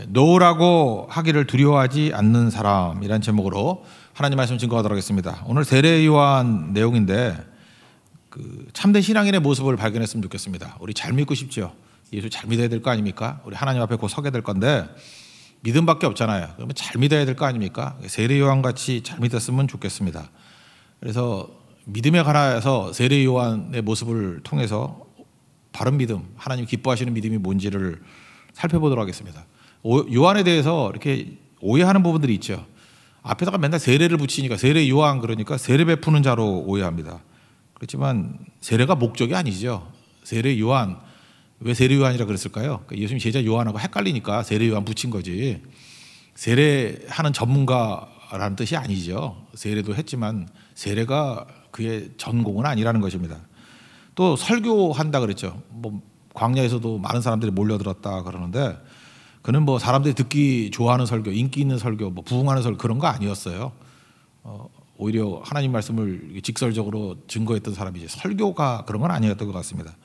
노라고 하기를 두려워하지 않는 사람이란 제목으로 하나님 말씀 증거하도록 하겠습니다. 오늘 세례 요한 내용인데 참된 신앙인의 모습을 발견했으면 좋겠습니다. 우리 잘 믿고 싶죠. 예수 잘 믿어야 될 거 아닙니까? 우리 하나님 앞에 곧 서게 될 건데 믿음밖에 없잖아요. 그러면 잘 믿어야 될 거 아닙니까? 세례 요한 같이 잘 믿었으면 좋겠습니다. 그래서 믿음에 관하여서 세례 요한의 모습을 통해서 바른 믿음, 하나님 기뻐하시는 믿음이 뭔지를 살펴보도록 하겠습니다. 요한에 대해서 이렇게 오해하는 부분들이 있죠. 앞에다가 맨날 세례를 붙이니까 세례 요한 그러니까 세례 베푸는 자로 오해합니다. 그렇지만 세례가 목적이 아니죠. 세례 요한, 왜 세례 요한이라 그랬을까요? 그러니까 예수님 제자 요한하고 헷갈리니까 세례 요한 붙인 거지. 세례하는 전문가라는 뜻이 아니죠. 세례도 했지만 세례가 그의 전공은 아니라는 것입니다. 또 설교한다 그랬죠. 뭐 광야에서도 많은 사람들이 몰려들었다 그러는데 그는 뭐 사람들이 듣기 좋아하는 설교, 인기 있는 설교, 뭐 부흥하는 설교 그런 거 아니었어요. 오히려 하나님 말씀을 직설적으로 증거했던 사람이지 설교가 그런 건 아니었던 것 같습니다.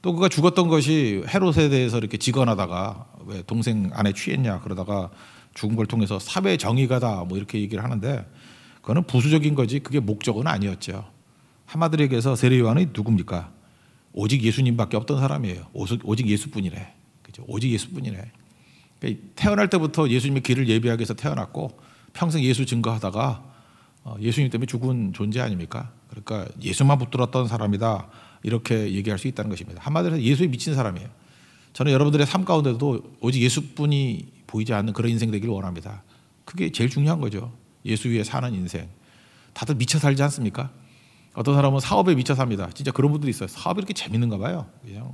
또 그가 죽었던 것이 헤롯에 대해서 이렇게 직언하다가 왜 동생 아내 취했냐 그러다가 죽은 걸 통해서 사회 정의가다 뭐 이렇게 얘기를 하는데 그거는 부수적인 거지 그게 목적은 아니었죠. 한마디로 얘기해서 세례 요한이 누굽니까? 오직 예수님밖에 없던 사람이에요. 오직 예수뿐이래. 그죠? 오직 예수뿐이래. 그러니까 태어날 때부터 예수님의 길을 예비하기 위해서 태어났고 평생 예수 증거하다가 예수님 때문에 죽은 존재 아닙니까? 그러니까 예수만 붙들었던 사람이다 이렇게 얘기할 수 있다는 것입니다. 한마디로 해서 예수에 미친 사람이에요. 저는 여러분들의 삶 가운데도 오직 예수뿐이 보이지 않는 그런 인생 되기를 원합니다. 그게 제일 중요한 거죠. 예수 위에 사는 인생. 다들 미쳐 살지 않습니까? 어떤 사람은 사업에 미쳐 삽니다. 진짜 그런 분들이 있어요. 사업이 이렇게 재밌는가 봐요. 그냥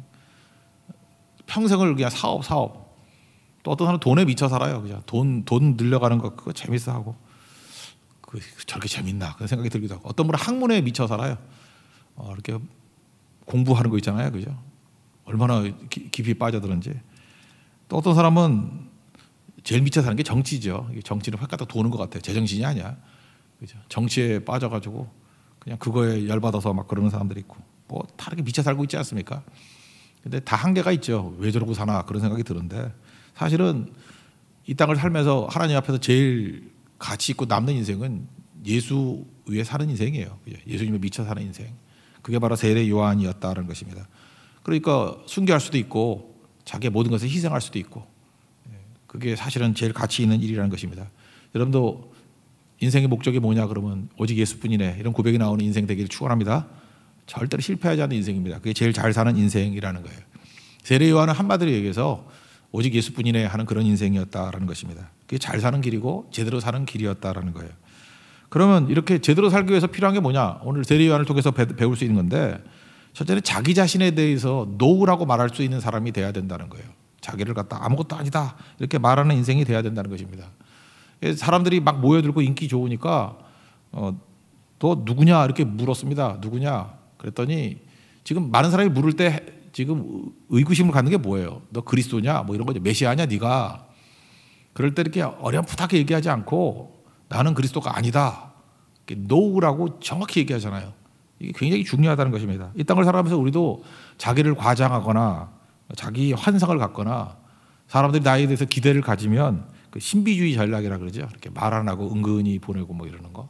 평생을 그냥 사업. 또 어떤 사람은 돈에 미쳐 살아요. 그냥 돈 늘려가는 거 그거 재밌어 하고 저렇게 재밌나 그런 생각이 들기도 하고 어떤 분은 학문에 미쳐 살아요. 이렇게 공부하는 거 있잖아요. 그죠? 얼마나 깊이 빠져드는지. 또 어떤 사람은 제일 미쳐 사는 게 정치죠. 정치는 획가닥 도는 것 같아요. 제정신이 아니야. 그죠? 정치에 빠져가지고 그냥 그거에 열받아서 막 그러는 사람들이 있고 뭐 다르게 미쳐 살고 있지 않습니까? 근데 다 한계가 있죠. 왜 저러고 사나 그런 생각이 드는데 사실은 이 땅을 살면서 하나님 앞에서 제일 가치 있고 남는 인생은 예수 위에 사는 인생이에요. 예수님에 미쳐 사는 인생. 그게 바로 세례 요한이었다는 것입니다. 그러니까 순교할 수도 있고 자기의 모든 것을 희생할 수도 있고 그게 사실은 제일 가치 있는 일이라는 것입니다. 여러분도 인생의 목적이 뭐냐 그러면 오직 예수뿐이네 이런 고백이 나오는 인생 되기를 축원합니다. 절대로 실패하지 않는 인생입니다. 그게 제일 잘 사는 인생이라는 거예요. 세례 요한은 한마디로 얘기해서 오직 예수뿐이네 하는 그런 인생이었다라는 것입니다. 그게 잘 사는 길이고 제대로 사는 길이었다라는 거예요. 그러면 이렇게 제대로 살기 위해서 필요한 게 뭐냐? 오늘 세례 요한을 통해서 배울 수 있는 건데 첫째는 자기 자신에 대해서 노라고 말할 수 있는 사람이 돼야 된다는 거예요. 자기를 갖다 아무것도 아니다 이렇게 말하는 인생이 돼야 된다는 것입니다. 사람들이 막 모여들고 인기 좋으니까 너 누구냐 이렇게 물었습니다. 누구냐? 그랬더니 지금 많은 사람이 물을 때 지금 의구심을 갖는 게 뭐예요? 너 그리스도냐? 뭐 이런 거죠. 메시아냐 네가? 그럴 때 이렇게 어렴풋하게 얘기하지 않고 나는 그리스도가 아니다. 노라고 정확히 얘기하잖아요. 이게 굉장히 중요하다는 것입니다. 이 땅을 살아가면서 우리도 자기를 과장하거나 자기 환상을 갖거나 사람들이 나에 대해서 기대를 가지면 그 신비주의 전략이라 그러죠. 이렇게 말 안 하고 은근히 보내고 뭐 이러는 거.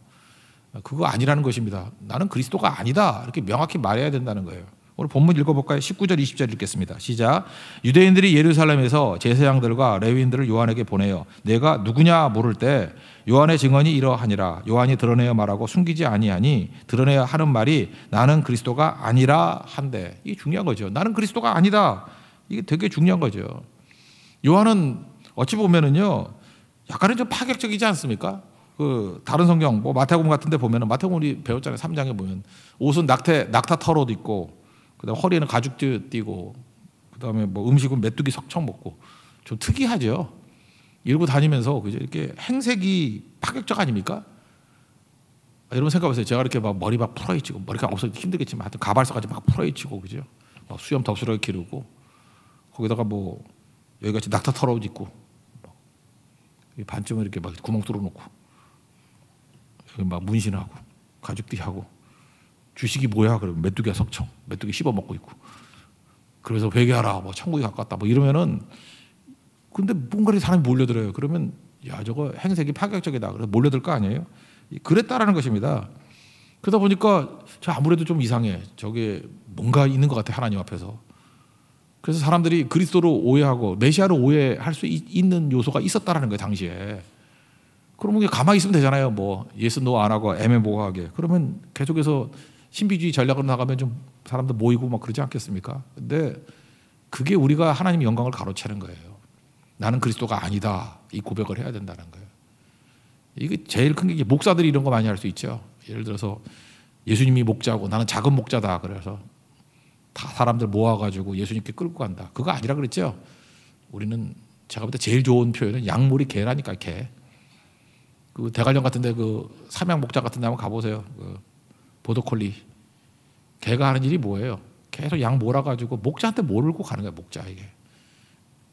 그거 아니라는 것입니다. 나는 그리스도가 아니다. 이렇게 명확히 말해야 된다는 거예요. 오늘 본문 읽어볼까요? 19절 20절 읽겠습니다. 시작. 유대인들이 예루살렘에서 제사장들과 레위인들을 요한에게 보내어 내가 누구냐 물을 때 요한의 증언이 이러하니라. 요한이 드러내어 말하고 숨기지 아니하니 드러내어 하는 말이 나는 그리스도가 아니라 한데. 이게 중요한 거죠. 나는 그리스도가 아니다. 이게 되게 중요한 거죠. 요한은 어찌 보면은요 약간은 좀 파격적이지 않습니까? 그 다른 성경 뭐 마태복음 같은 데 보면은 마태복음 우리 배웠잖아요. 3장에 보면 옷은 낙타 털옷 입고 그다음에 허리에는 가죽 띠고 그다음에 뭐 음식은 메뚜기 석청 먹고 좀 특이하죠. 이러고 다니면서 그죠? 이렇게 행색이 파격적 아닙니까? 여러분 생각해보세요. 제가 이렇게 막 머리 막 풀어헤치고 머리가 없어서 힘들겠지만 하여튼 가발서까지 막 풀어헤치고 그죠? 막 수염 덕스러게 기르고 거기다가 뭐 여기같이 낙타 털옷 입고 반쯤을 이렇게 막 구멍 뚫어놓고 여기 막 문신하고 가죽띠하고 주식이 뭐야? 그러면 메뚜기야 석청, 메뚜기 씹어 먹고 있고 그래서 회개하라, 뭐 천국에 가깝다, 뭐 이러면은 근데 뭔가 사람이 몰려들어요. 그러면 야, 저거 행색이 파격적이다. 그래서 몰려들 거 아니에요? 그랬다라는 것입니다. 그러다 보니까 저 아무래도 좀 이상해. 저게 뭔가 있는 것 같아, 하나님 앞에서. 그래서 사람들이 그리스도로 오해하고 메시아로 오해할 수 있는 요소가 있었다라는 거예요, 당시에. 그러면 가만히 있으면 되잖아요. 뭐 예수 노 안 하고 애매모호하게. 그러면 계속해서 신비주의 전략으로 나가면 좀 사람들 모이고 막 그러지 않겠습니까? 근데 그게 우리가 하나님의 영광을 가로채는 거예요. 나는 그리스도가 아니다. 이 고백을 해야 된다는 거예요. 이게 제일 큰 게 목사들이 이런 거 많이 할 수 있죠. 예를 들어서 예수님이 목자고 나는 작은 목자다. 그래서 다 사람들 모아가지고 예수님께 끌고 간다. 그거 아니라 그랬죠. 우리는 제가 볼 때 제일 좋은 표현은 양모리 개라니까, 개. 그 대관령 같은데 그 삼양 목자 같은데 한번 가보세요. 그 보더콜리. 개가 하는 일이 뭐예요? 계속 양 몰아가지고 목자한테 몰고 가는 거예요. 목자에게.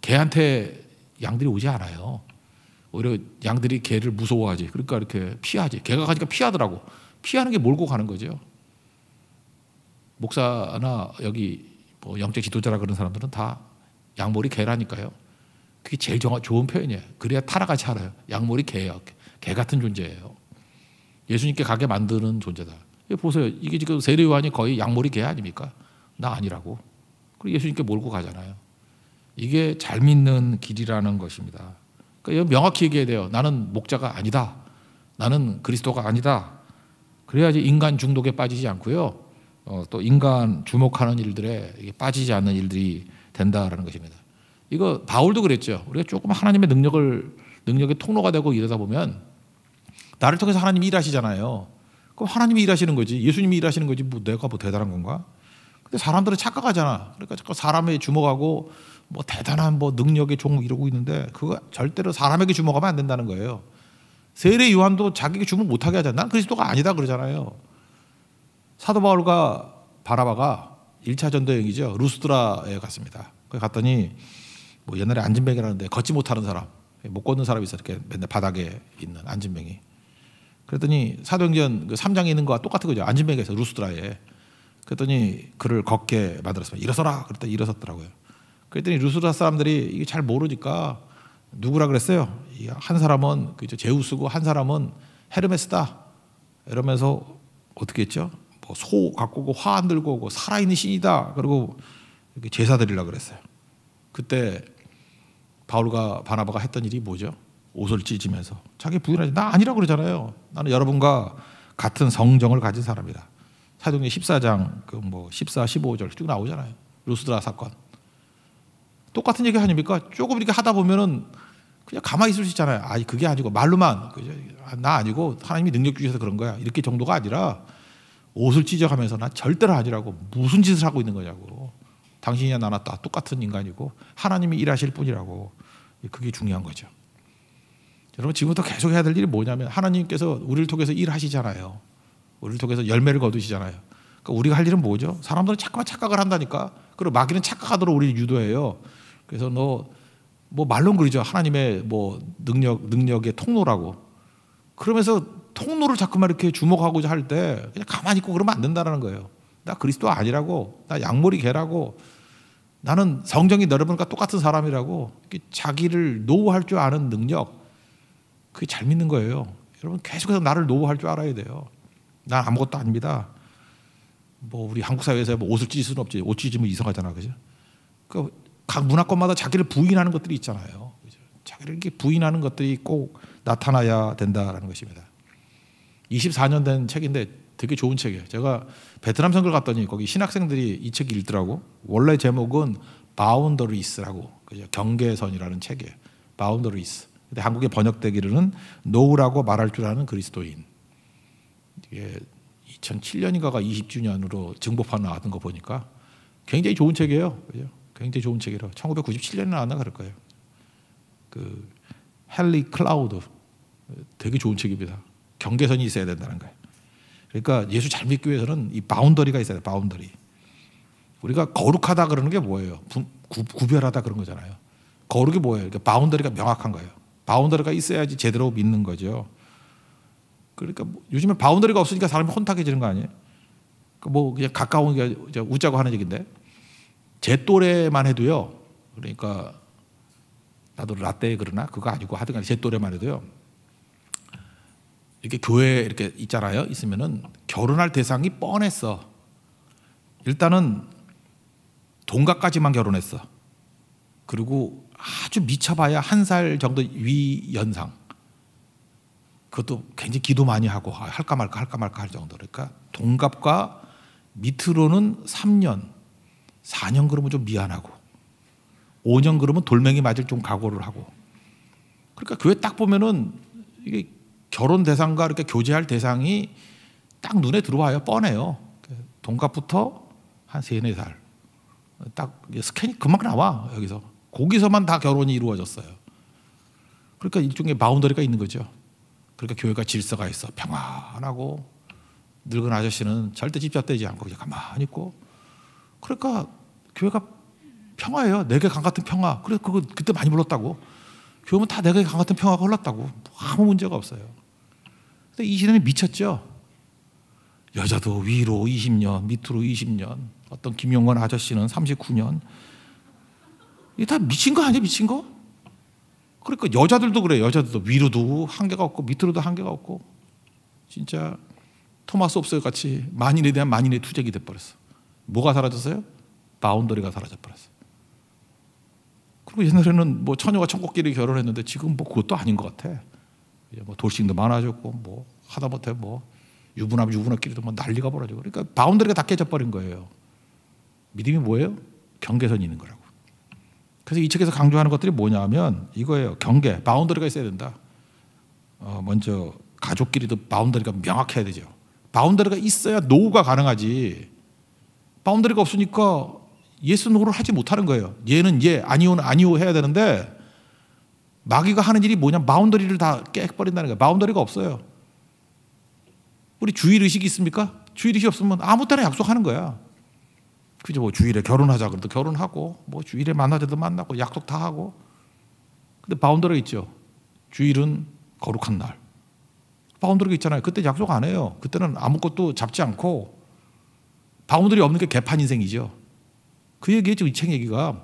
개한테 양들이 오지 않아요. 오히려 양들이 개를 무서워하지. 그러니까 이렇게 피하지. 개가 가니까 피하더라고. 피하는 게 몰고 가는 거죠. 목사나 여기 뭐 영적 지도자라 그런 사람들은 다 양머리 개라니까요. 그게 제일 좋은 표현이에요. 그래야 타락하지 않아요. 양머리 개예요. 개 같은 존재예요. 예수님께 가게 만드는 존재다. 보세요. 이게 지금 세례 요한이 거의 양머리 개 아닙니까? 나 아니라고. 그리고 예수님께 몰고 가잖아요. 이게 잘 믿는 길이라는 것입니다. 그러니까 명확히 얘기해야 돼요. 나는 목자가 아니다. 나는 그리스도가 아니다. 그래야지 인간 중독에 빠지지 않고요. 또 인간 주목하는 일들에 빠지지 않는 일들이 된다라는 것입니다. 이거 바울도 그랬죠. 우리가 조금 하나님의 능력의 통로가 되고 이러다 보면 나를 통해서 하나님이 일하시잖아요. 그럼 하나님이 일하시는 거지. 예수님이 일하시는 거지. 뭐 내가 뭐 대단한 건가? 근데 사람들은 착각하잖아. 그러니까 자꾸 사람에 주목하고 뭐 대단한 뭐 능력의 종 이러고 있는데 그거 절대로 사람에게 주목하면 안 된다는 거예요. 세례 요한도 자기에게 주목 못하게 하잖아. 난 그리스도가 아니다 그러잖아요. 사도 바울과 바나바가 1차 전도 여행이죠. 루스드라에 갔습니다. 거기 갔더니 뭐 옛날에 안진뱅이라는데 걷지 못하는 사람, 못 걷는 사람이 있어. 이렇게 맨날 바닥에 있는 안진뱅이. 그랬더니 사도행전 그 3장에 있는 거와 똑같은 거죠. 안진뱅이가 있어, 루스드라에. 그랬더니 그를 걷게 만들었습니다. 일어서라. 그랬더니 일어섰더라고요. 그랬더니 루스드라 사람들이 이게 잘 모르니까 누구라 그랬어요? 한 사람은 제우스고 한 사람은 헤르메스다. 이러면서 어떻게 했죠? 뭐 소 갖고 오고 화 안 들고 오고 살아있는 신이다. 그리고 이렇게 제사 드리려고 그랬어요. 그때 바울과 바나바가 했던 일이 뭐죠? 옷을 찢으면서 자기 부인하지. 나 아니라고 그러잖아요. 나는 여러분과 같은 성정을 가진 사람이다. 사도행전 14장 그 뭐 14, 15절 쭉 나오잖아요. 루스드라 사건. 똑같은 얘기 아닙니까? 조금 이렇게 하다 보면은 그냥 가만히 있을 수 있잖아요. 아, 그게 아니고 말로만 그죠? 나 아니고 하나님이 능력 주셔서 그런 거야. 이렇게 정도가 아니라 옷을 찢어가면서 나 절대로 아니라고 무슨 짓을 하고 있는 거냐고. 당신이나 나나 다 똑같은 인간이고 하나님이 일하실 뿐이라고. 그게 중요한 거죠. 여러분 지금부터 계속 해야 될 일이 뭐냐면 하나님께서 우리를 통해서 일하시잖아요. 우리를 통해서 열매를 거두시잖아요. 그러니까 우리가 할 일은 뭐죠? 사람들은 자꾸만 착각을 한다니까. 그리고 마귀는 착각하도록 우리를 유도해요. 그래서 너 뭐 말론 그러죠. 하나님의 뭐 능력의 통로라고. 그러면서 통로를 자꾸만 이렇게 주목하고자 할 때 그냥 가만히 있고 그러면 안 된다는 거예요. 나 그리스도 아니라고. 나 양머리 개라고. 나는 성정이 여러분과 똑같은 사람이라고. 자기를 노우할 줄 아는 능력. 그게 잘 믿는 거예요. 여러분 계속해서 나를 노우할 줄 알아야 돼요. 난 아무것도 아닙니다. 뭐 우리 한국 사회에서 뭐 옷을 찢을 수는 없지. 옷 찢으면 이상하잖아, 그죠? 그 각 문화권마다 자기를 부인하는 것들이 있잖아요. 그죠? 자기를 이렇게 부인하는 것들이 꼭 나타나야 된다라는 것입니다. 24년 된 책인데 되게 좋은 책이에요. 제가 베트남 선교를 갔더니 거기 신학생들이 이 책을 읽더라고. 원래 제목은 바운더리스라고, 그죠? 경계선이라는 책이에요. 바운더리스. 근데 한국에 번역되기로는 노우라고 말할 줄 아는 그리스도인. 이게 2007년인가가 20주년으로 증보판 나왔던 거 보니까 굉장히 좋은 책이에요. 그죠? 굉장히 좋은 책이라 1997년에 나왔나 그럴 거예요. 그 헨리 클라우드 되게 좋은 책입니다. 경계선이 있어야 된다는 거예요. 그러니까 예수 잘 믿기 위해서는 이 바운더리가 있어야 돼요. 바운더리. 우리가 거룩하다 그러는 게 뭐예요? 구별하다 그런 거잖아요. 거룩이 뭐예요? 그러니까 바운더리가 명확한 거예요. 바운더리가 있어야지 제대로 믿는 거죠. 그러니까 요즘에 바운더리가 없으니까 사람이 혼탁해지는 거 아니에요? 뭐 그냥 가까운 게 웃자고 하는 얘기인데 제 또래만 해도요. 그러니까 나도 라떼 그러나 그거 아니고 하여튼 제 또래만 해도요. 이렇게 교회 이렇게 있잖아요. 있으면은 결혼할 대상이 뻔했어. 일단은 동갑까지만 결혼했어. 그리고 아주 미쳐봐야 1살 정도 위 연상. 그것도 굉장히 기도 많이 하고 할까 말까 할 정도. 그러니까 동갑과 밑으로는 3년, 4년 그러면 좀 미안하고 5년 그러면 돌멩이 맞을 좀 각오를 하고. 그러니까 교회 딱 보면은 이게 결혼 대상과 이렇게 교제할 대상이 딱 눈에 들어와요. 뻔해요. 동갑부터 한 3, 4살. 딱 스캔이 금방 나와. 여기서. 거기서만 다 결혼이 이루어졌어요. 그러니까 일종의 바운더리가 있는 거죠. 그러니까 교회가 질서가 있어. 평안하고 늙은 아저씨는 절대 집잡대지 않고 그냥 가만히 있고. 그러니까 교회가 평화예요. 내게 강 같은 평화. 그래서 그거 그때 많이 불렀다고. 교회는 다 내게 강 같은 평화가 흘렀다고. 아무 문제가 없어요. 근데 이 시대는 미쳤죠. 여자도 위로 20년, 밑으로 20년. 어떤 김용건 아저씨는 39년. 이게 다 미친 거 아니야, 미친 거? 그러니까 여자들도 그래요. 여자들도 위로도 한계가 없고 밑으로도 한계가 없고. 진짜 토마스 홉스 같이 만인에 대한 만인의 투쟁이 돼버렸어. 뭐가 사라졌어요? 바운더리가 사라져버렸어. 그리고 옛날에는 뭐 처녀가 천국끼리 결혼했는데 지금 뭐 그것도 아닌 것 같아. 뭐 돌싱도 많아졌고 뭐 하다못해 뭐 유부남끼리도 뭐 난리가 벌어지고. 그러니까 바운더리가 다 깨져버린 거예요. 믿음이 뭐예요? 경계선이 있는 거라고. 그래서 이 책에서 강조하는 것들이 뭐냐면 이거예요. 경계, 바운더리가 있어야 된다. 먼저 가족끼리도 바운더리가 명확해야 되죠. 바운더리가 있어야 노후가 가능하지. 바운더리가 없으니까 예스 노를 하지 못하는 거예요. 얘는 예, 아니오는 아니오 해야 되는데 마귀가 하는 일이 뭐냐? 바운더리를 다 깨버린다는 거예요. 바운더리가 없어요. 우리 주일 의식이 있습니까? 주일 의식 없으면 아무 때나 약속하는 거야. 그죠? 뭐 주일에 결혼하자 그래도 결혼하고, 뭐 주일에 만나자도 만나고, 약속 다 하고. 근데 바운더리가 있죠. 주일은 거룩한 날. 바운더리가 있잖아요. 그때 약속 안 해요. 그때는 아무것도 잡지 않고. 바운더리 없는 게 개판 인생이죠. 그 얘기죠. 이 책 얘기가.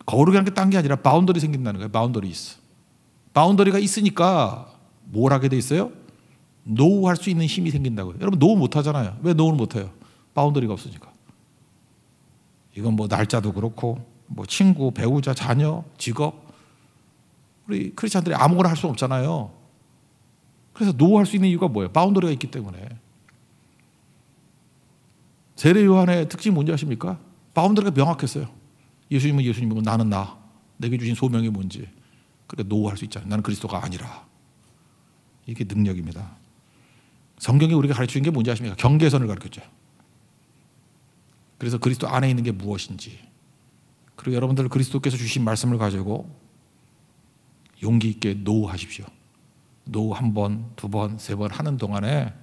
거룩이라는 게 딴 게 아니라 바운더리 생긴다는 거예요. 바운더리 있어. 바운더리가 있으니까 뭘 하게 돼 있어요? 노후할 수 있는 힘이 생긴다고요. 여러분 노후 못 하잖아요. 왜 노후를 못 해요? 바운더리가 없으니까. 이건 뭐 날짜도 그렇고 뭐 친구, 배우자, 자녀, 직업. 우리 크리스찬들이 아무거나 할 수 없잖아요. 그래서 노후할 수 있는 이유가 뭐예요? 바운더리가 있기 때문에. 세례 요한의 특징이 뭔지 아십니까? 바운더리가 명확했어요. 예수님은 예수님이고 나는 나. 내게 주신 소명이 뭔지. 그러니까 노후할 수 있잖아요. 나는 그리스도가 아니라. 이게 능력입니다. 성경이 우리가 가르치는 게 뭔지 아십니까? 경계선을 가르쳤죠. 그래서 그리스도 안에 있는 게 무엇인지, 그리고 여러분들 그리스도께서 주신 말씀을 가지고 용기 있게 노후하십시오. 노후 1번, 2번, 3번 하는 동안에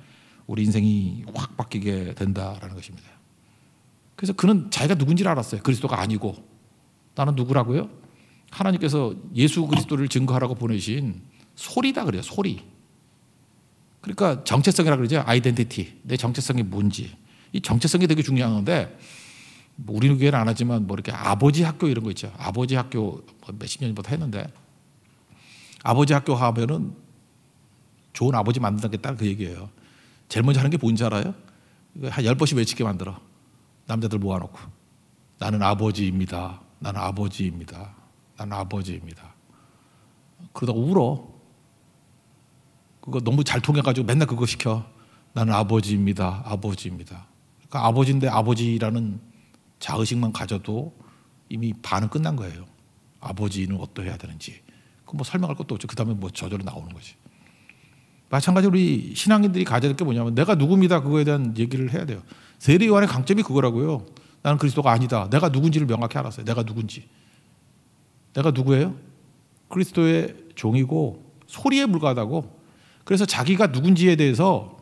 우리 인생이 확 바뀌게 된다라는 것입니다. 그래서 그는 자기가 누군지를 알았어요. 그리스도가 아니고. 나는 누구라고요? 하나님께서 예수 그리스도를 증거하라고 보내신 소리다 그래요. 소리. 그러니까 정체성이라고 그러죠. 아이덴티티. 내 정체성이 뭔지. 이 정체성이 되게 중요한 건데, 뭐 우리 교회는 안 하지만 뭐 이렇게 아버지 학교 이런 거 있죠. 아버지 학교 뭐 몇십 년부터 했는데, 아버지 학교 하면은 좋은 아버지 만든다겠다는 그 얘기예요. 제일 먼저 하는 게 뭔지 알아요? 한 10번씩 외치게 만들어. 남자들 모아놓고. 나는 아버지입니다. 나는 아버지입니다. 나는 아버지입니다. 그러다가 울어. 그거 너무 잘 통해가지고 맨날 그거 시켜. 나는 아버지입니다. 아버지입니다. 그러니까 아버지인데 아버지라는 자의식만 가져도 이미 반은 끝난 거예요. 아버지는 어떠해야 되는지. 그 뭐 설명할 것도 없죠. 그 다음에 뭐 저절로 나오는 거지. 마찬가지로 우리 신앙인들이 가져야 될 게 뭐냐면 내가 누굽니다. 그거에 대한 얘기를 해야 돼요. 세례 요한의 강점이 그거라고요. 나는 그리스도가 아니다. 내가 누군지를 명확히 알았어요. 내가 누군지. 내가 누구예요? 그리스도의 종이고 소리에 불과하다고. 그래서 자기가 누군지에 대해서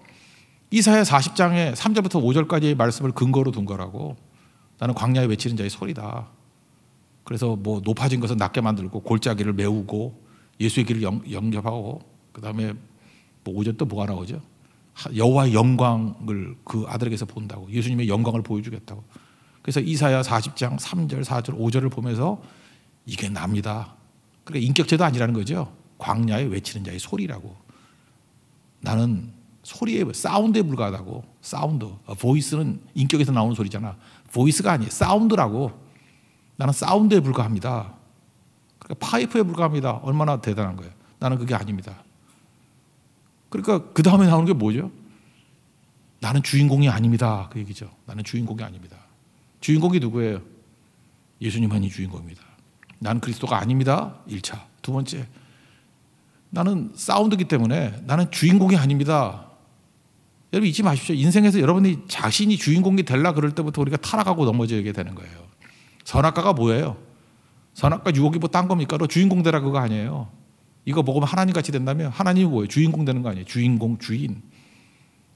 이사야 40장에 3절부터 5절까지의 말씀을 근거로 둔 거라고. 나는 광야에 외치는 자의 소리다. 그래서 뭐 높아진 것은 낮게 만들고 골짜기를 메우고 예수의 길을 영접하고, 그 다음에 뭐 5절 또 뭐가 나오죠? 여호와의 영광을 그 아들에게서 본다고. 예수님의 영광을 보여주겠다고. 그래서 이사야 40장 3절, 4절, 5절을 보면서 이게 납니다. 그러니까 인격체도 아니라는 거죠. 광야에 외치는 자의 소리라고. 나는 소리에, 사운드에 불과하다고. 사운드. 보이스는 인격에서 나오는 소리잖아. 보이스가 아니에요. 사운드라고. 나는 사운드에 불과합니다. 그러니까 파이프에 불과합니다. 얼마나 대단한 거예요. 나는 그게 아닙니다. 그러니까 그 다음에 나오는 게 뭐죠? 나는 주인공이 아닙니다. 그 얘기죠. 나는 주인공이 아닙니다. 주인공이 누구예요? 예수님만이 주인공입니다. 나는 그리스도가 아닙니다. 1차. 두 번째, 나는 사운드이기 때문에 나는 주인공이 아닙니다. 여러분 잊지 마십시오. 인생에서 여러분이 자신이 주인공이 되려 그럴 때부터 우리가 타락하고 넘어지게 되는 거예요. 선악과가 뭐예요? 선악과 유혹이 뭐 딴 겁니까? 너 주인공 되라 그거 아니에요. 이거 먹으면 하나님 같이 된다면 하나님이 뭐예요? 주인공 되는 거 아니에요? 주인공, 주인.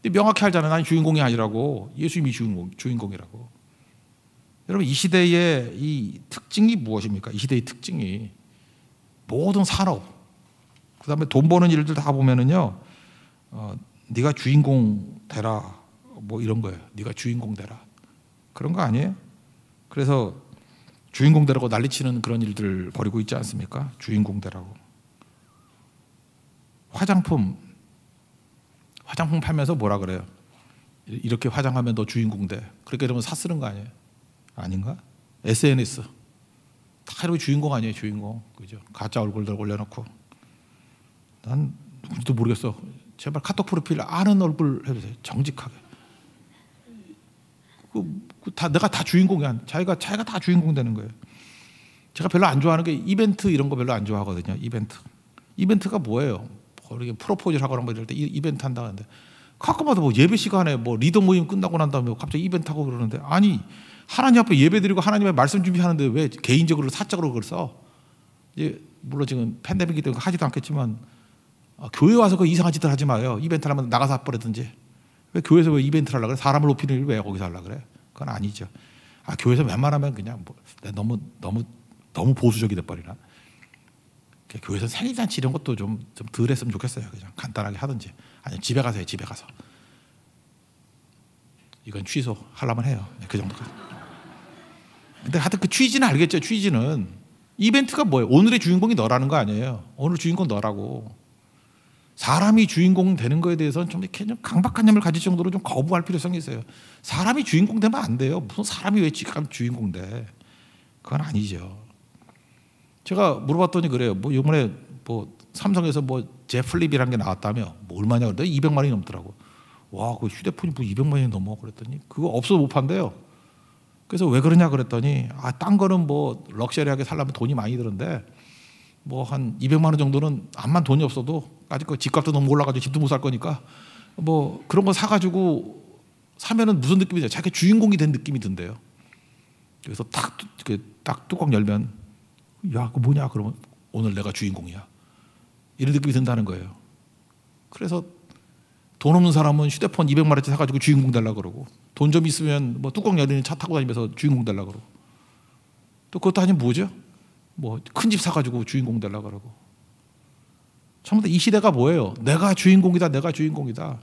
근데 명확히 알잖아요. 나는 주인공이 아니라고. 예수님이 주인공이라고. 여러분 이 시대의 이 특징이 무엇입니까? 이 시대의 특징이 모든 산업, 그 다음에 돈 버는 일들 다 보면은요, 네가 주인공 되라, 뭐 이런 거예요. 네가 주인공 되라. 그런 거 아니에요? 그래서 주인공 되라고 난리치는 그런 일들 벌이고 있지 않습니까? 주인공 되라고. 화장품 팔면서 뭐라 그래요? 이렇게 화장하면 너 주인공 돼. 그렇게 이러면 사 쓰는 거 아니에요? 아닌가? SNS 다 이렇게 주인공 아니에요? 주인공. 그죠? 가짜 얼굴들 올려놓고. 난 누군지도 모르겠어. 제발 카톡 프로필 아는 얼굴 해주세요. 정직하게. 내가 다 주인공이야. 자기가 다 주인공 되는 거예요. 제가 별로 안 좋아하는 게 이벤트 이런 거 별로 안 좋아하거든요. 이벤트가 뭐예요? 이렇게 프로포즈를 하거나 뭐 이럴 때 이벤트 한다는데 가끔마다 뭐 예배 시간에 뭐 리더 모임 끝나고 난 다음에 갑자기 이벤트 하고 그러는데, 아니 하나님 앞에 예배 드리고 하나님의 말씀 준비하는데 왜 개인적으로 사적으로 그걸 써? 이제 물론 지금 팬데믹이기 때문에 하지도 않겠지만 교회 와서 그 이상한 짓을 하지 마요. 이벤트를 하면 나가서 버리든지. 왜 교회에서 왜 이벤트를 하려고 그래? 사람을 높이는 일 왜 거기서 하려고 그래? 그건 아니죠. 교회에서 웬만하면 그냥 뭐 너무 보수적이 돼버리나? 교회에서 생일잔치 이런 것도 좀 덜 했으면 좋겠어요. 그냥 간단하게 하든지. 아니면 집에 가서 해요. 집에 가서. 이건 취소하려면 해요. 그 정도까지. 근데 하여튼 그 취지는 알겠죠. 취지는 이벤트가 뭐예요? 오늘의 주인공이 너라는 거 아니에요. 오늘 주인공 너라고. 사람이 주인공 되는 거에 대해서는 좀 이렇게 좀 강박관념을 가질 정도로 좀 거부할 필요성이 있어요. 사람이 주인공 되면 안 돼요. 무슨 사람이 왜 주인공 돼? 그건 아니죠. 제가 물어봤더니 그래요. 뭐 이번에 뭐 삼성에서 뭐 제플립이라는 게 나왔다며. 뭐 얼마냐 그랬더니 200만 원이 넘더라고. 와, 그 휴대폰이 뭐 200만 원이 넘어 그랬더니 그거 없어도 못 판대요. 그래서 왜 그러냐 그랬더니 딴 거는 뭐 럭셔리하게 살려면 돈이 많이 드는데 뭐 한 200만 원 정도는 암만 돈이 없어도 아직 그 집값도 너무 올라가지고 집도 못 살 거니까 뭐 그런 거 사가지고 사면은 무슨 느낌이 돼요? 자기 주인공이 된 느낌이 든대요. 그래서 딱 뚜껑 열면 야, 그거 뭐냐? 그러면 오늘 내가 주인공이야. 이런 느낌이 든다는 거예요. 그래서 돈 없는 사람은 휴대폰 200만 원짜리 사가지고 주인공 되려고 그러고, 돈 좀 있으면 뭐 뚜껑 열리는 차 타고 다니면서 주인공 되려고 그러고, 또 그것도 아니면 뭐죠? 뭐 큰 집 사가지고 주인공 되려고 그러고. 전부 다 이 시대가 뭐예요? 내가 주인공이다. 내가 주인공이다.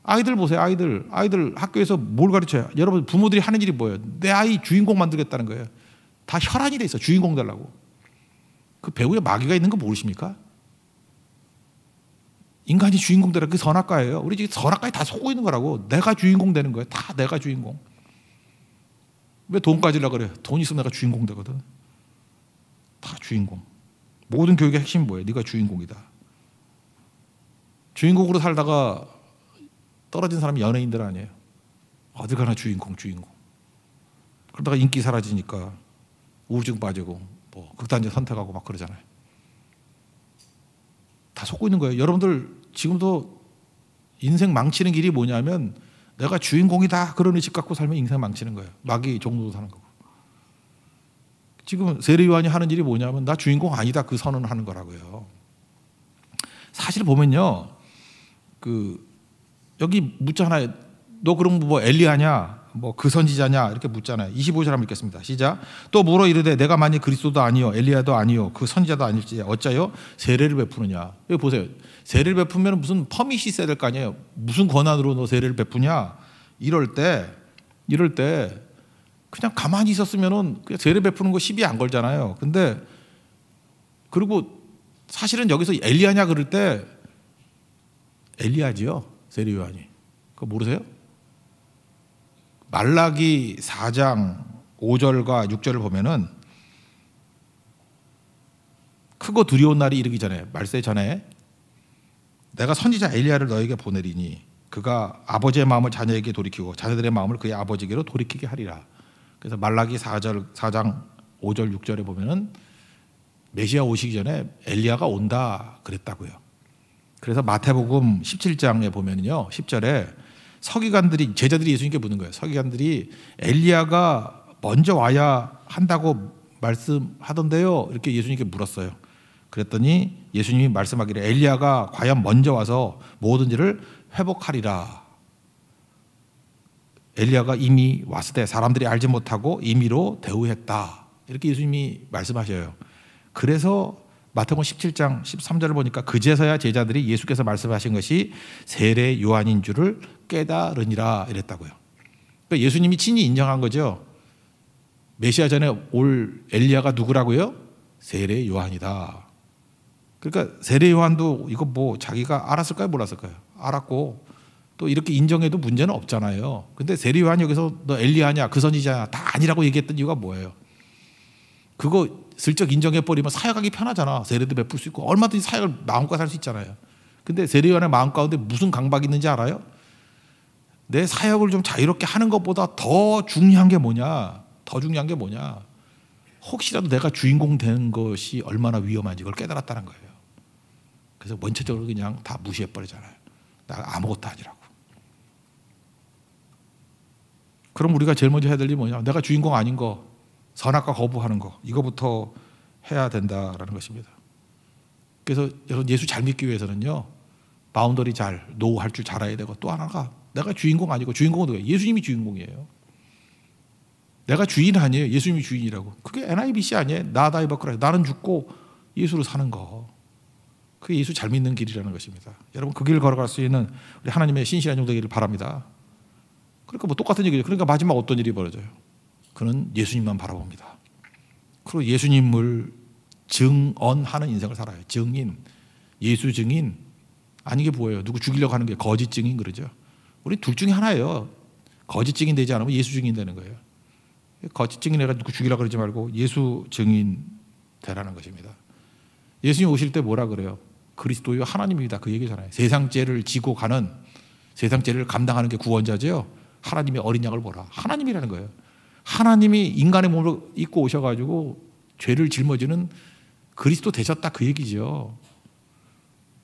아이들 보세요. 아이들 학교에서 뭘 가르쳐요? 여러분 부모들이 하는 일이 뭐예요? 내 아이 주인공 만들겠다는 거예요. 다 혈안이 돼 있어. 주인공 되려고. 그 배우에 마귀가 있는 거 모르십니까? 인간이 주인공 되라. 그게 선악과예요. 우리 지금 선악과에 다 속고 있는 거라고. 내가 주인공 되는 거예요. 다 내가 주인공. 왜 돈 가지려고 그래요? 돈 있으면 내가 주인공 되거든. 다 주인공. 모든 교육의 핵심이 뭐예요? 네가 주인공이다. 주인공으로 살다가 떨어진 사람이 연예인들 아니에요. 어딜 가나 주인공. 그러다가 인기 사라지니까 우울증 빠지고 뭐 극단적 선택하고 막 그러잖아요. 다 속고 있는 거예요. 여러분들 지금도 인생 망치는 길이 뭐냐면 내가 주인공이다 그런 의식 갖고 살면 인생 망치는 거예요. 마귀 종로도 사는 거고. 지금 세례요한이 하는 일이 뭐냐면 나 주인공 아니다 그 선언을 하는 거라고요. 사실 보면요, 여기 묻잖아요. 너 그럼 뭐 엘리야냐? 뭐 그 선지자냐? 이렇게 묻잖아요. 25절 한번 읽겠습니다. 시작. 또 물어 이르되 내가 만일 그리스도도 아니요 엘리야도 아니요 그 선지자도 아닐지 어짜요 세례를 베푸느냐? 여기 보세요. 세례를 베푸면 무슨 퍼밋이 있어야 될 거 아니에요. 무슨 권한으로 너 세례를 베푸냐? 이럴 때 그냥 가만히 있었으면은 그냥 세례 베푸는 거 시비 안 걸잖아요. 근데 그리고 사실은 여기서 엘리야냐 그럴 때 엘리야지요. 세례 요한이. 그거 모르세요? 말라기 4장 5절과 6절을 보면은 크고 두려운 날이 이르기 전에 말세 전에 내가 선지자 엘리야를 너에게 보내리니 그가 아버지의 마음을 자녀에게 돌이키고 자녀들의 마음을 그의 아버지에게로 돌이키게 하리라. 그래서 말라기 4장 5절 6절에 보면은 메시아 오시기 전에 엘리야가 온다 그랬다고요. 그래서 마태복음 17장에 보면요 10절에 서기관들이 제자들이 예수님께 묻는 거예요. 서기관들이 엘리야가 먼저 와야 한다고 말씀하던데요. 이렇게 예수님께 물었어요. 그랬더니 예수님이 말씀하기를 엘리야가 과연 먼저 와서 모든 일을 회복하리라. 엘리야가 이미 왔을 때 사람들이 알지 못하고 임의로 대우했다. 이렇게 예수님이 말씀하셔요. 그래서 마태복음 17장 13절을 보니까 그제서야 제자들이 예수께서 말씀하신 것이 세례 요한인 줄을 깨달으니라 이랬다고요. 그러니까 예수님이 친히 인정한 거죠. 메시아 전에 올 엘리야가 누구라고요? 세례 요한이다. 그러니까 세례 요한도 이거 뭐 자기가 알았을까요? 몰랐을까요? 알았고 또 이렇게 인정해도 문제는 없잖아요. 근데 세례 요한이 여기서 너 엘리야냐 그 선지자냐 다 아니라고 얘기했던 이유가 뭐예요? 그거 슬쩍 인정해버리면 사역하기 편하잖아. 세례도 베풀 수 있고 얼마든지 사역을 마음껏 할 수 있잖아요. 근데 세례 요한의 마음 가운데 무슨 강박이 있는지 알아요? 내 사역을 좀 자유롭게 하는 것보다 더 중요한 게 뭐냐? 더 중요한 게 뭐냐? 혹시라도 내가 주인공 되는 것이 얼마나 위험한지 그걸 깨달았다는 거예요. 그래서 원천적으로 그냥 다 무시해버리잖아요. 나 아무것도 아니라고. 그럼 우리가 제일 먼저 해야 될 일이 뭐냐? 내가 주인공 아닌 거, 선악과 거부하는 거, 이거부터 해야 된다라는 것입니다. 그래서 여러분 예수 잘 믿기 위해서는요, 바운더리 잘, 노우 할 줄 잘 알아야 되고 또 하나가 내가 주인공 아니고 주인공은 누구예요? 예수님이 주인공이에요. 내가 주인 아니에요. 예수님이 주인이라고. 그게 NIBC 아니에요. 나다이버크라. 나는 죽고 예수로 사는 거. 그게 예수 잘 믿는 길이라는 것입니다. 여러분 그 길 걸어갈 수 있는 우리 하나님의 신실한 종 되기를 바랍니다. 그러니까 뭐 똑같은 얘기죠. 그러니까 마지막 어떤 일이 벌어져요? 그는 예수님만 바라봅니다. 그리고 예수님을 증언하는 인생을 살아요. 증인, 예수 증인. 아니 게 뭐예요? 누구 죽이려고 하는 게 거짓 증인 그러죠. 우리 둘 중에 하나예요. 거짓 증인 되지 않으면 예수 증인 되는 거예요. 거짓 증인 해가 누구 죽이려고 그러지 말고 예수 증인 되라는 것입니다. 예수님 오실 때 뭐라 그래요? 그리스도요 하나님입니다. 그 얘기잖아요. 세상 죄를 지고 가는, 세상 죄를 감당하는 게 구원자죠. 하나님의 어린 양을 보라. 하나님이라는 거예요. 하나님이 인간의 몸을 입고 오셔가지고 죄를 짊어지는 그리스도 되셨다 그 얘기죠.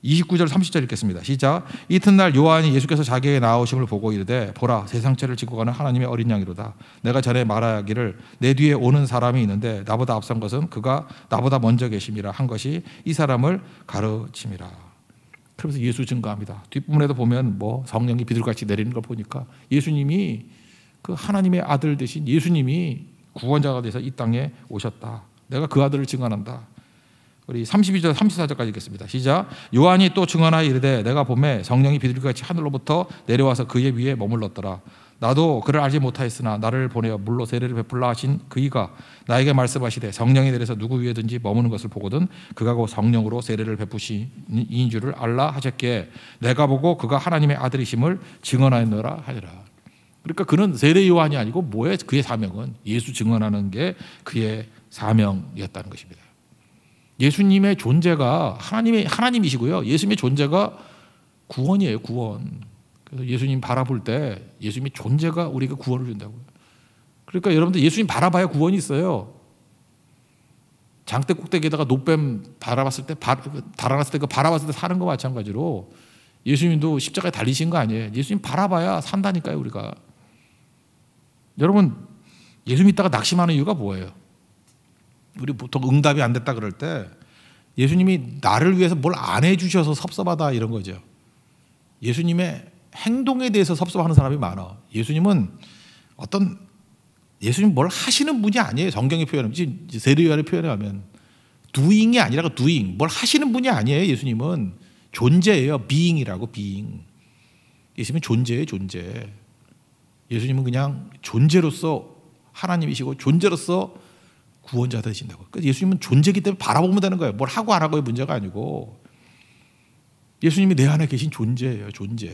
29절 30절 읽겠습니다. 시작. 이튿날 요한이 예수께서 자기에게 나오심을 보고 이르되 보라 세상 죄를 짓고 가는 하나님의 어린 양이로다. 내가 전에 말하기를 내 뒤에 오는 사람이 있는데 나보다 앞선 것은 그가 나보다 먼저 계심이라 한 것이 이 사람을 가르침이라. 그러면서 예수 증거합니다. 뒷부분에도 보면 뭐 성령이 비둘같이 내리는 걸 보니까 예수님이 그 하나님의 아들 되신 예수님이 구원자가 돼서 이 땅에 오셨다. 내가 그 아들을 증언한다. 우리 32절 34절까지 읽겠습니다. 시작. 요한이 또 증언하여 이르되 내가 보매 성령이 비둘기같이 하늘로부터 내려와서 그의 위에 머물렀더라. 나도 그를 알지 못하였으나 나를 보내어 물로 세례를 베풀라 하신 그이가 나에게 말씀하시되 성령이 내려서 누구 위에든지 머무는 것을 보거든 그가 곧 성령으로 세례를 베푸신 이인 줄을 알라 하셨기에 내가 보고 그가 하나님의 아들이심을 증언하였노라 하니라. 그러니까 그는 세례 요한이 아니고 뭐예요? 그의 사명은 예수 증언하는 게 그의 사명이었다는 것입니다. 예수님의 존재가 하나님이시고요. 예수님의 존재가 구원이에요. 구원. 그래서 예수님 바라볼 때 예수님의 존재가 우리에게 구원을 준다고요. 그러니까 여러분들 예수님 바라봐야 구원이 있어요. 장대 꼭대기에다가 노뱀 달아봤을 때 그 바라봤을 때 사는 거 마찬가지로 예수님도 십자가에 달리신 거 아니에요. 예수님 바라봐야 산다니까요. 우리가. 여러분 예수 믿다가 낙심하는 이유가 뭐예요? 우리 보통 응답이 안 됐다 그럴 때 예수님이 나를 위해서 뭘 안 해주셔서 섭섭하다 이런 거죠. 예수님의 행동에 대해서 섭섭하는 사람이 많아. 예수님은 예수님 뭘 하시는 분이 아니에요. 성경의 표현은 세례 요한의 표현에 하면 doing이 아니라 doing 뭘 하시는 분이 아니에요. 예수님은 존재예요. being이라고 being. 예수님은 존재예요. 존재. 예수님은 그냥 존재로서 하나님이시고 존재로서 구원자 되신다고. 그러니까 예수님은 존재이기 때문에 바라보면 되는 거예요. 뭘 하고 안 하고의 문제가 아니고 예수님이 내 안에 계신 존재예요. 존재.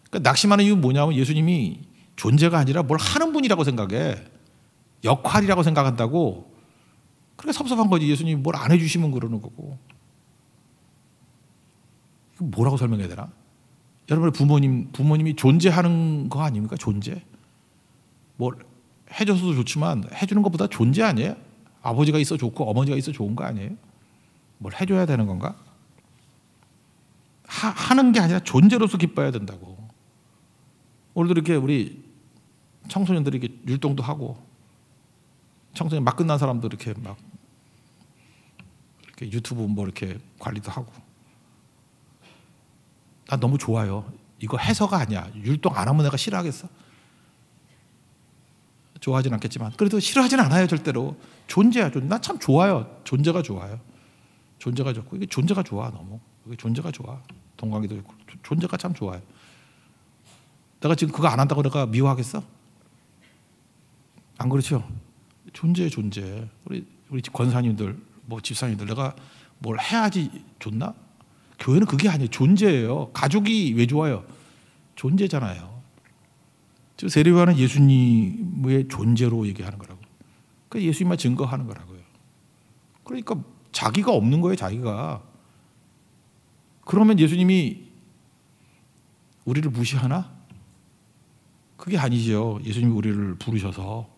그러니까 낙심하는 이유는 뭐냐면 예수님이 존재가 아니라 뭘 하는 분이라고 생각해. 역할이라고 생각한다고. 그러니까 섭섭한 거지. 예수님이 뭘 안 해주시면 그러는 거고. 이거 뭐라고 설명해야 되나? 여러분의 부모님이 존재하는 거 아닙니까? 존재. 뭘 해줘서도 좋지만 해주는 것보다 존재 아니에요? 아버지가 있어 좋고 어머니가 있어 좋은 거 아니에요? 뭘 해줘야 되는 건가? 하는 게 아니라 존재로서 기뻐야 된다고. 오늘도 이렇게 우리 청소년들이 이렇게 율동도 하고 청소년 막 끝난 사람도 이렇게 막 이렇게 유튜브 뭐 이렇게 관리도 하고. 난 너무 좋아요. 이거 해서가 아니야. 율동 안 하면 내가 싫어하겠어? 좋아하진 않겠지만 그래도 싫어하진 않아요. 절대로. 존재야. 난 참 좋아요. 존재가 좋아요. 존재가 좋고 이게 존재가 좋아. 너무 이게 존재가 좋아. 동광이도 있고 존재가 참 좋아요. 내가 지금 그거 안 한다고 내가 미워하겠어? 안 그렇죠? 존재. 우리 권사님들 뭐 집사님들 내가 뭘 해야지 좋나? 교회는 그게 아니에요. 존재예요. 가족이 왜 좋아요? 존재잖아요. 지금 세례요한은 예수님의 존재로 얘기하는 거라고. 그러니까 예수님만 증거하는 거라고요. 그러니까 자기가 없는 거예요. 자기가. 그러면 예수님이 우리를 무시하나? 그게 아니죠. 예수님이 우리를 부르셔서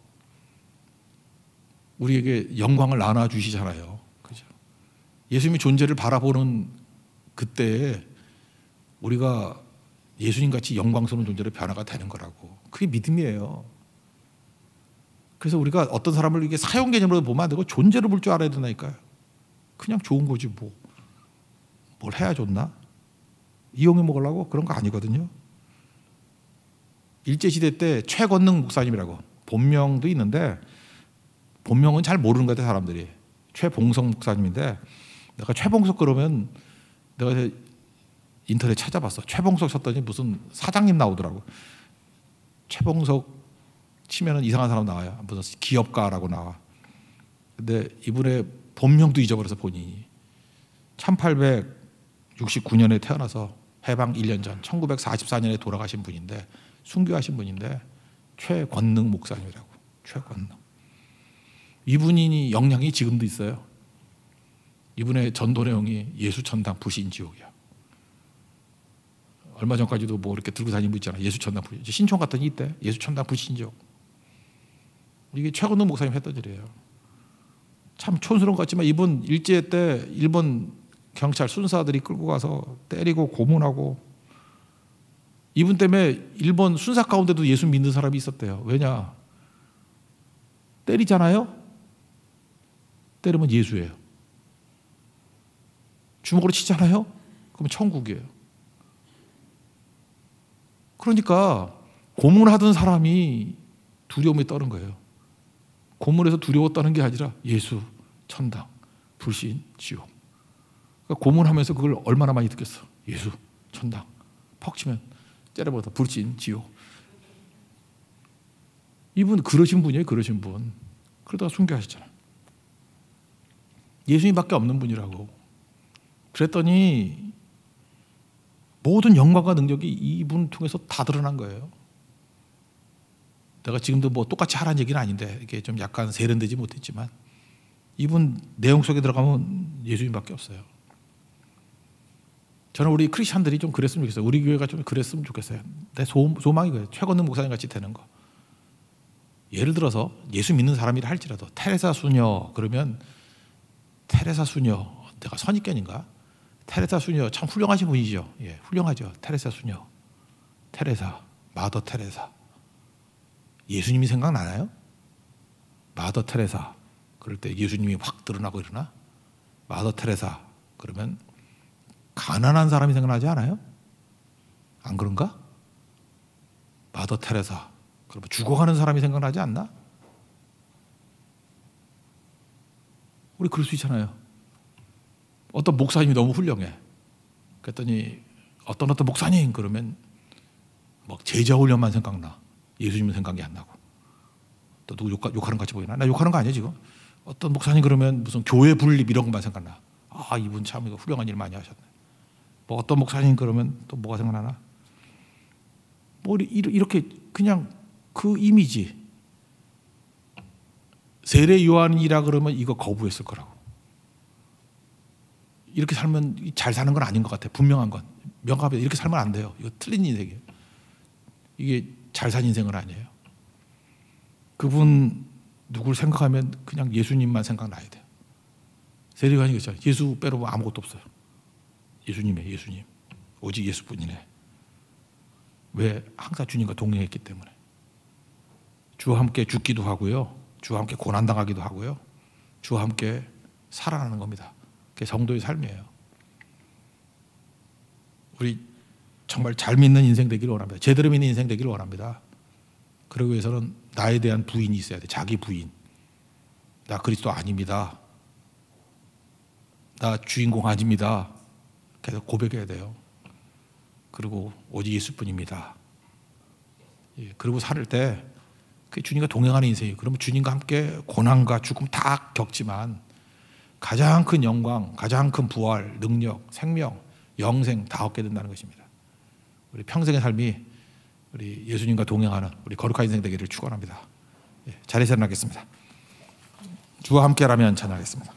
우리에게 영광을 나눠주시잖아요. 그죠? 예수님의 존재를 바라보는 그때에 우리가 예수님같이 영광스러운 존재로 변화가 되는 거라고. 그게 믿음이에요. 그래서 우리가 어떤 사람을 이게 사용 개념으로 보면 안 되고 존재로 볼 줄 알아야 된다니까요. 그냥 좋은 거지 뭐. 뭘 해야 좋나? 이용해 먹으려고? 그런 거 아니거든요. 일제시대 때 최권능 목사님이라고 본명도 있는데 본명은 잘 모르는 것 같아요. 사람들이. 최봉석 목사님인데 내가 최봉석 그러면 내가 인터넷 찾아봤어. 최봉석 쳤더니 무슨 사장님 나오더라고. 최봉석 치면은 이상한 사람 나와요. 무슨 기업가라고 나와. 근데 이분의 본명도 잊어버려서 본인이 1869년에 태어나서 해방 1년 전 1944년에 돌아가신 분인데 순교하신 분인데 최권능 목사님이라고. 최권능. 이분이 영향이 지금도 있어요. 이분의 전도 내용이 예수천당 불신지옥이야. 얼마 전까지도 뭐 이렇게 들고 다니는 분 있잖아. 예수천당 불신. 신촌 갔더니 이때 예수천당 불신지옥. 이게 최권능 목사님 했던 일이에요. 참 촌스러운 것 같지만 이분 일제 때 일본 경찰 순사들이 끌고 가서 때리고 고문하고 이분 때문에 일본 순사 가운데도 예수 믿는 사람이 있었대요. 왜냐? 때리잖아요? 때리면 예수예요. 주먹으로 치잖아요? 그러면 천국이에요. 그러니까 고문하던 사람이 두려움에 떠는 거예요. 고문에서 두려워 떠는 게 아니라 예수, 천당, 불신, 지옥. 그러니까 고문하면서 그걸 얼마나 많이 듣겠어. 예수, 천당. 퍽 치면 째려버려 불신, 지옥. 이분 그러신 분이에요. 그러신 분. 그러다가 순교하셨잖아요. 예수님밖에 없는 분이라고. 그랬더니 모든 영광과 능력이 이분 통해서 다 드러난 거예요. 내가 지금도 뭐 똑같이 하라는 얘기는 아닌데 이게 좀 약간 세련되지 못했지만 이분 내용 속에 들어가면 예수님밖에 없어요. 저는 우리 크리스찬들이 좀 그랬으면 좋겠어요. 우리 교회가 좀 그랬으면 좋겠어요. 내 소망이 그래요. 최권능 목사님 같이 되는 거. 예를 들어서 예수 믿는 사람이라 할지라도 테레사 수녀 그러면 테레사 수녀 내가 선입견인가? 테레사 수녀 참 훌륭하신 분이죠. 예, 훌륭하죠. 테레사 수녀. 테레사, 마더 테레사. 예수님이 생각나나요? 마더 테레사. 그럴 때 예수님이 확 드러나고 이러나? 마더 테레사. 그러면 가난한 사람이 생각나지 않아요? 안 그런가? 마더 테레사. 그러면 죽어가는 사람이 생각나지 않나? 우리 그럴 수 있잖아요. 어떤 목사님이 너무 훌륭해. 그랬더니 어떤 목사님 그러면 막 제자 훈련만 생각나. 예수님은 생각이 안 나고. 또 누구 욕하는 것 같이 보이나? 나 욕하는 거 아니야 지금. 어떤 목사님 그러면 무슨 교회 분립 이런 것만 생각나. 아, 이분 참 이거 훌륭한 일 많이 하셨네. 뭐 어떤 목사님 그러면 또 뭐가 생각나나? 뭐 이렇게 그냥 그 이미지. 세례 요한이라 그러면 이거 거부했을 거라고. 이렇게 살면 잘 사는 건 아닌 것 같아. 분명한 건. 명확하게 이렇게 살면 안 돼요. 이거 틀린 인생이에요. 이게 잘 산 인생은 아니에요. 그분 누굴 생각하면 그냥 예수님만 생각나야 돼요. 세례 요한이 그렇죠. 예수 빼놓으면 아무것도 없어요. 예수님이에요. 예수님. 오직 예수뿐이네. 왜? 항상 주님과 동행했기 때문에. 주와 함께 죽기도 하고요. 주와 함께 고난당하기도 하고요. 주와 함께 살아나는 겁니다. 그게 성도의 삶이에요. 우리 정말 잘 믿는 인생 되기를 원합니다. 제대로 믿는 인생 되기를 원합니다. 그러기 위해서는 나에 대한 부인이 있어야 돼. 자기 부인. 나 그리스도 아닙니다. 나 주인공 아닙니다. 계속 고백해야 돼요. 그리고 오직 예수뿐입니다. 예, 그리고 살 때 주님과 동행하는 인생이에요. 그러면 주님과 함께 고난과 죽음 다 겪지만 가장 큰 영광, 가장 큰 부활, 능력, 생명, 영생 다 얻게 된다는 것입니다. 우리 평생의 삶이 우리 예수님과 동행하는 우리 거룩한 인생 되기를 축원합니다. 예, 자리에서 일어나겠습니다. 주와 함께라면 찬양하겠습니다.